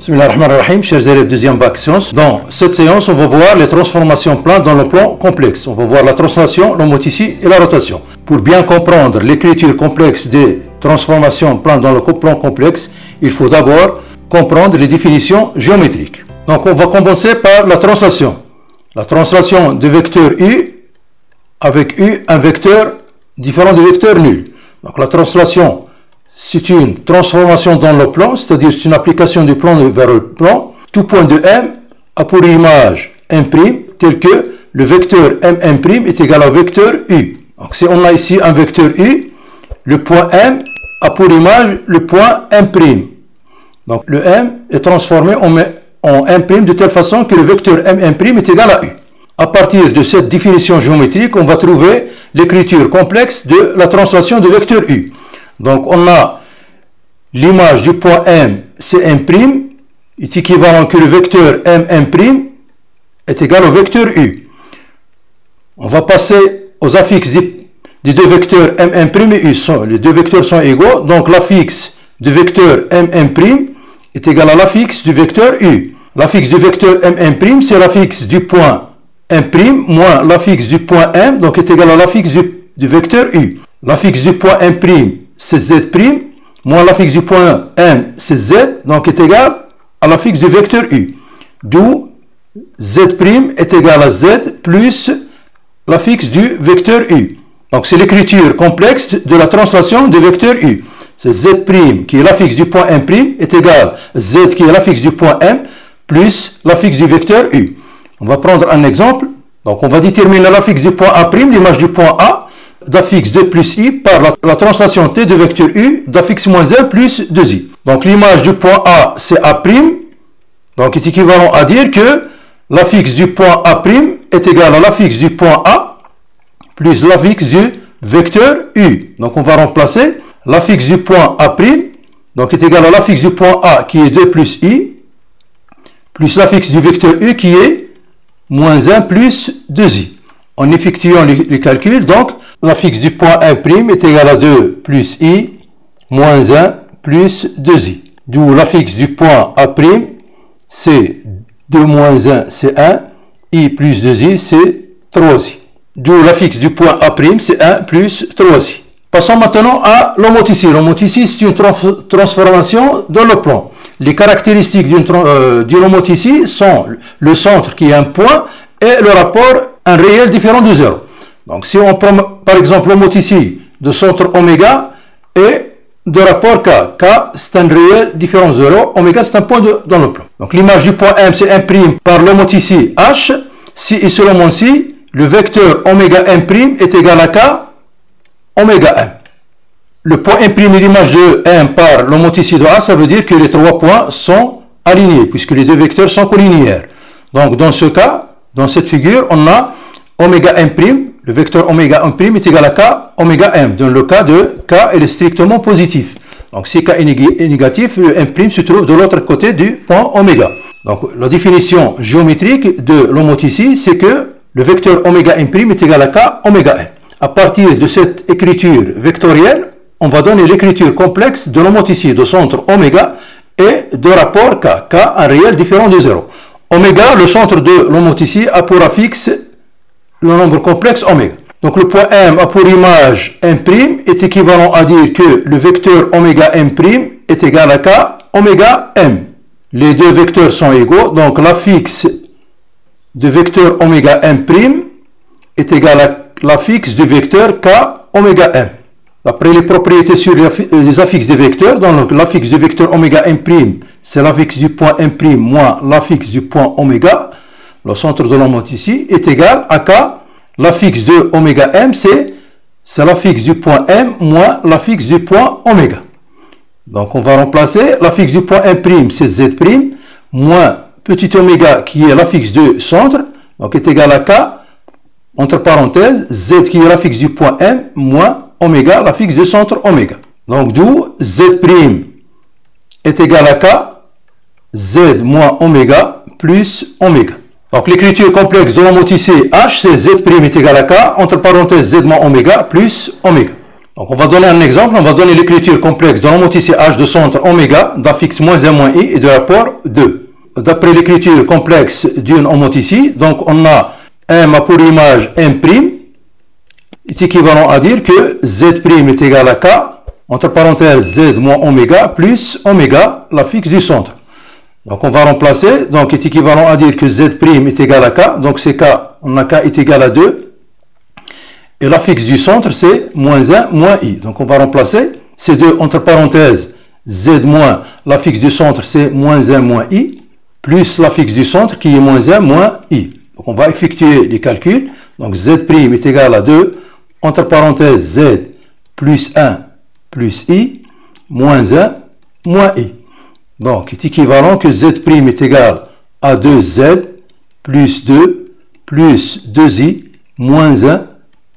Bismillahirrahmanirrahim, chers élèves deuxième bac sciences. Dans cette séance, on va voir les transformations planes dans le plan complexe. On va voir la translation, l'homoticie et la rotation. Pour bien comprendre l'écriture complexe des transformations planes dans le plan complexe, il faut d'abord comprendre les définitions géométriques. Donc on va commencer par la translation. La translation de vecteur U avec U, un vecteur différent du vecteur nul. Donc la translation, c'est une transformation dans le plan, c'est-à-dire c'est une application du plan vers le plan. Tout point de M a pour image M', tel que le vecteur M' est égal au vecteur U. Donc si on a ici un vecteur U, le point M a pour image le point M'. Donc le M est transformé en M' de telle façon que le vecteur M' est égal à U. À partir de cette définition géométrique, on va trouver l'écriture complexe de la translation de vecteur U. Donc on a l'image du point M, c'est M', est équivalent que le vecteur M' est égal au vecteur U. On va passer aux affixes des deux vecteurs M' et U. Les deux vecteurs sont égaux, donc l'affixe du vecteur M' est égal à l'affixe du vecteur U. L'affixe du vecteur M', c'est l'affixe du point M' moins l'affixe du point M, donc est égal à l'affixe du vecteur U. L'affixe du point M', c'est Z', moins l'affixe du point M, c'est Z, donc est égal à l'affixe du vecteur U. D'où Z' est égal à Z plus l'affixe du vecteur U. Donc c'est l'écriture complexe de la translation du vecteur U. C'est Z' qui est l'affixe du point M' est égal à Z qui est l'affixe du point M plus l'affixe du vecteur U. On va prendre un exemple. Donc on va déterminer l'affixe du point A', l'image du point A, d'affixe 2 plus I par la translation T de vecteur U d'affixe moins 1 plus 2I. Donc l'image du point A, c'est A', donc est équivalent à dire que l'affixe du point A' est égal à l'affixe du point A plus l'affixe du vecteur U. Donc on va remplacer l'affixe du point A', donc est égal à l'affixe du point A qui est 2 plus I, plus l'affixe du vecteur U qui est moins 1 plus 2I. En effectuant les calculs, donc, l'affixe du point M' est égal à 2 plus I, moins 1 plus 2I. D'où l'affixe du point A', c'est 2 moins 1, c'est 1, I plus 2I, c'est 3I. D'où l'affixe du point A', c'est 1 plus 3I. Passons maintenant à l'homoticie. L'homoticie, c'est une transformation dans le plan. Les caractéristiques d'une homoticie sont le centre qui est un point et le rapport un réel différent de 0. Donc si on prend par exemple l'homoticie de centre oméga et de rapport K. K c'est un réel différent de 0, oméga c'est un point dans le plan. Donc l'image du point M c'est M' par l'homoticie H, si et seulement si le vecteur oméga M' est égal à K oméga M. Le point M' et l'image de M par l'homoticie de A, ça veut dire que les trois points sont alignés, puisque les deux vecteurs sont collinéaires. Donc dans ce cas, dans cette figure, on a oméga M', le vecteur oméga M' est égal à K oméga M. Dans le cas de K, il est strictement positif. Donc si K est négatif, le M' se trouve de l'autre côté du point oméga. Donc la définition géométrique de l'homoticie, c'est que le vecteur oméga M' est égal à K oméga M. À partir de cette écriture vectorielle, on va donner l'écriture complexe de l'homoticie de centre oméga et de rapport K. K, un réel différent de 0. Oméga, le centre de l'homoticie, a pour affixe le nombre complexe oméga. Donc le point M a pour image M', est équivalent à dire que le vecteur oméga M' est égal à K oméga M. Les deux vecteurs sont égaux, donc l'affixe de vecteur oméga M' est égal à l'affixe du vecteur K oméga M. D'après les propriétés sur les affixes des vecteurs, donc l'affixe du vecteur oméga M', c'est l'affixe du point M' moins l'affixe du point oméga, le centre de l'homoticie, est égal à K. L'affixe de oméga M, c'est l'affixe du point M moins l'affixe du point oméga. Donc on va remplacer l'affixe du point M', c'est Z', moins petit oméga qui est l'affixe du centre, donc est égal à K, entre parenthèses, Z qui est l'affixe du point M moins oméga, l'affixe du centre oméga. Donc d'où Z' est égal à K, Z moins oméga plus oméga. Donc l'écriture complexe de l'homoticie H, c'est Z' est égal à K, entre parenthèses Z moins oméga plus oméga. Donc on va donner un exemple, on va donner l'écriture complexe de l'homothétie H de centre oméga d'affixe moins 1 moins i et de rapport 2. D'après l'écriture complexe d'une homothétie, donc on a M a pour image M', est équivalent à dire que Z' est égal à K, entre parenthèses Z moins oméga, plus oméga, l'affixe du centre. Donc on va remplacer, donc est équivalent à dire que Z' est égal à K, donc c'est K, on a K est égal à 2, et l'affixe du centre c'est moins 1 moins I. Donc on va remplacer ces deux entre parenthèses, Z moins l'affixe du centre c'est moins 1 moins I, plus l'affixe du centre qui est moins 1 moins I. Donc on va effectuer les calculs, donc Z' est égal à 2, entre parenthèses Z plus 1 plus I, moins 1 moins I. Donc, est équivalent que Z' est égal à 2Z plus 2 plus 2I moins 1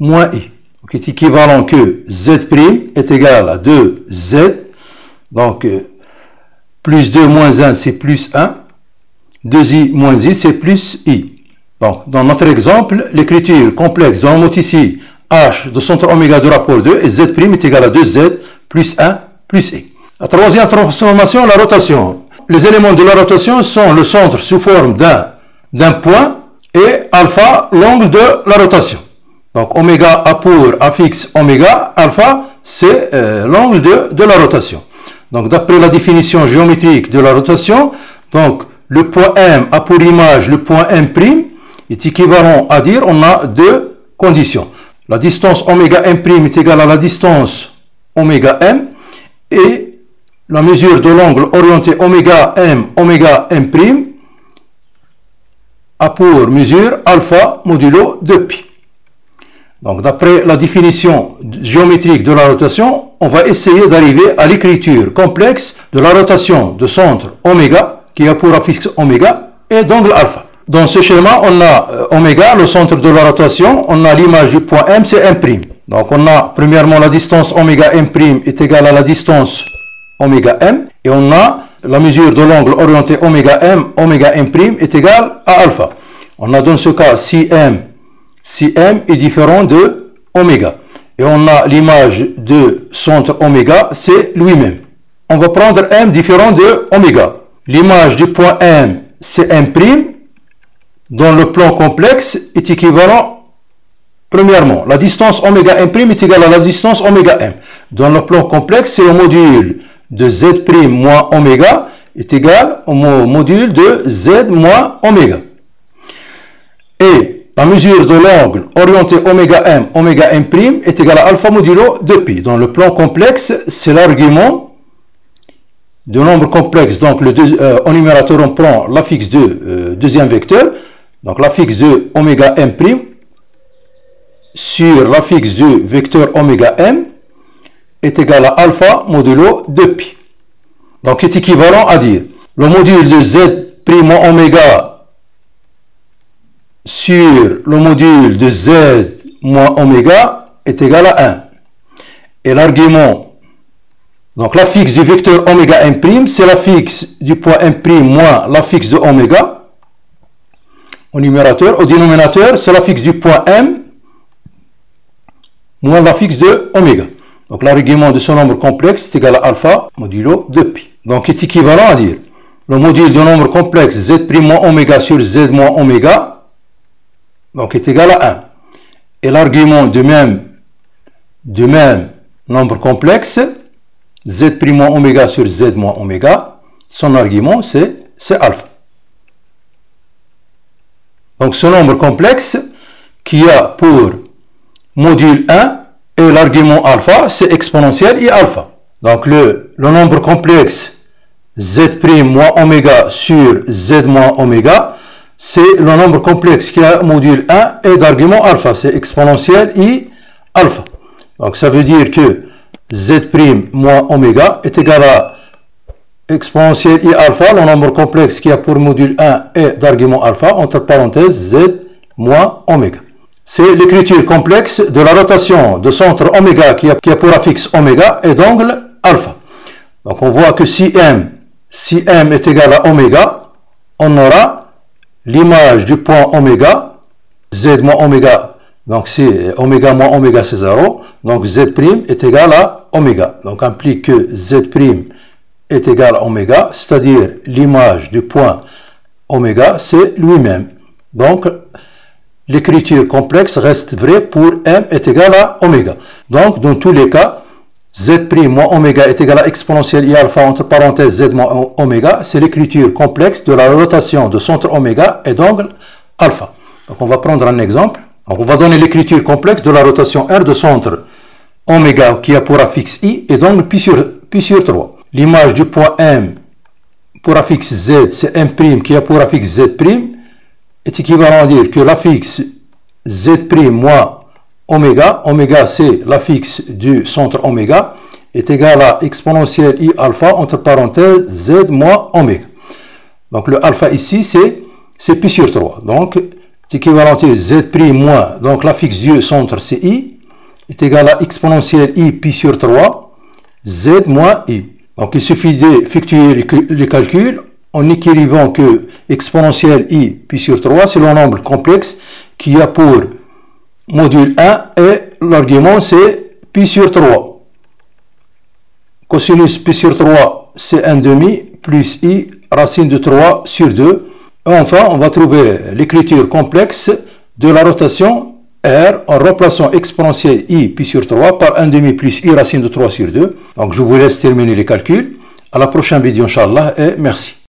moins I. Donc, est équivalent que Z' est égal à 2Z. Donc, plus 2 moins 1, c'est plus 1. 2I moins I, c'est plus I. Donc, dans notre exemple, l'écriture complexe de l'homothétie H de centre oméga de rapport 2 et Z' est égal à 2Z plus 1 plus I. La troisième transformation, la rotation. Les éléments de la rotation sont le centre sous forme d'un point et alpha, l'angle de la rotation. Donc oméga a pour affixe oméga, alpha, c'est l'angle de la rotation. Donc d'après la définition géométrique de la rotation, donc le point M a pour image le point M' est équivalent à dire on a deux conditions. La distance oméga M' est égale à la distance oméga M et la mesure de l'angle orienté oméga M a pour mesure alpha modulo 2π. Donc d'après la définition géométrique de la rotation, on va essayer d'arriver à l'écriture complexe de la rotation de centre oméga qui a pour affixe oméga et d'angle alpha. Dans ce schéma, on a oméga, le centre de la rotation, on a l'image du point M, c'est M'. Donc on a premièrement la distance oméga M' est égale à la distance oméga M, et on a la mesure de l'angle orienté oméga M' est égal à alpha. On a dans ce cas si M est différent de oméga. Et on a l'image de centre oméga, c'est lui-même. On va prendre M différent de oméga. L'image du point M, c'est M', dans le plan complexe est équivalent, premièrement, la distance oméga M' est égale à la distance oméga M. Dans le plan complexe, c'est le module de Z' moins oméga est égal au module de Z moins oméga. Et la mesure de l'angle orienté oméga M' est égal à alpha modulo 2π. Dans le plan complexe, c'est l'argument de nombre complexe. Donc en numérateur, on prend l'affixe de deuxième vecteur. Donc l'affixe de oméga M' sur l'affixe du vecteur oméga M est égal à alpha modulo 2π. Donc est équivalent à dire le module de Z' moins oméga sur le module de Z moins oméga est égal à 1. Et l'argument, donc l'affixe du vecteur oméga M', c'est l'affixe du point M' moins l'affixe de oméga. Au numérateur, au dénominateur, c'est l'affixe du point M moins l'affixe de oméga. Donc l'argument de ce nombre complexe est égal à alpha modulo 2π. Donc est équivalent à dire le module de nombre complexe Z' moins oméga sur Z moins oméga donc est égal à 1. Et l'argument de même nombre complexe Z' moins oméga sur Z moins oméga, son argument c'est alpha. Donc ce nombre complexe qui a pour module 1 et l'argument alpha, c'est exponentiel et alpha. Donc le nombre complexe Z' moins oméga sur Z moins oméga, c'est le nombre complexe qui a module 1 et d'argument alpha, c'est exponentiel et alpha. Donc ça veut dire que Z' moins oméga est égal à exponentiel et alpha, le nombre complexe qui a pour module 1 et d'argument alpha, entre parenthèses Z moins oméga. C'est l'écriture complexe de la rotation de centre oméga qui a pour affixe oméga et d'angle alpha. Donc on voit que si M est égal à oméga, on aura l'image du point oméga, Z moins oméga Donc c'est oméga moins oméga c'est 0. Donc Z' est égal à oméga. Donc implique que Z' est égal à oméga, c'est-à-dire l'image du point oméga, c'est lui-même. Donc l'écriture complexe reste vraie pour M est égal à oméga. Donc dans tous les cas, Z' moins oméga est égal à exponentielle I alpha entre parenthèses Z moins oméga, c'est l'écriture complexe de la rotation de centre oméga et d'angle alpha. Donc on va prendre un exemple. Donc on va donner l'écriture complexe de la rotation R de centre oméga qui a pour affixe I et d'angle pi sur 3. L'image du point M pour affixe Z, c'est M' qui a pour affixe Z' est équivalent à dire que l'affixe Z' moins oméga, oméga c'est l'affixe du centre oméga, est égal à exponentielle I alpha entre parenthèses Z moins oméga. Donc le alpha ici c'est pi sur 3. Donc c'est équivalent à Z' moins, donc l'affixe du centre c'est I, est égal à exponentielle I pi sur 3 Z moins I. Donc il suffit d'effectuer les calculs en écrivant que exponentielle I pi sur 3 c'est le nombre complexe qui a pour module 1 et l'argument c'est pi sur 3. Cosinus pi sur 3 c'est 1/2 plus I racine de 3 sur 2. Et enfin on va trouver l'écriture complexe de la rotation R en remplaçant exponentielle I pi sur 3 par 1/2 plus I racine de 3 sur 2. Donc je vous laisse terminer les calculs. À la prochaine vidéo, Inch'Allah, et merci.